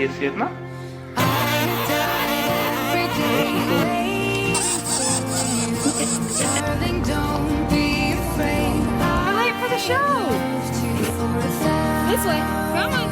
Yes, na? We're late for the show. This way. Come on.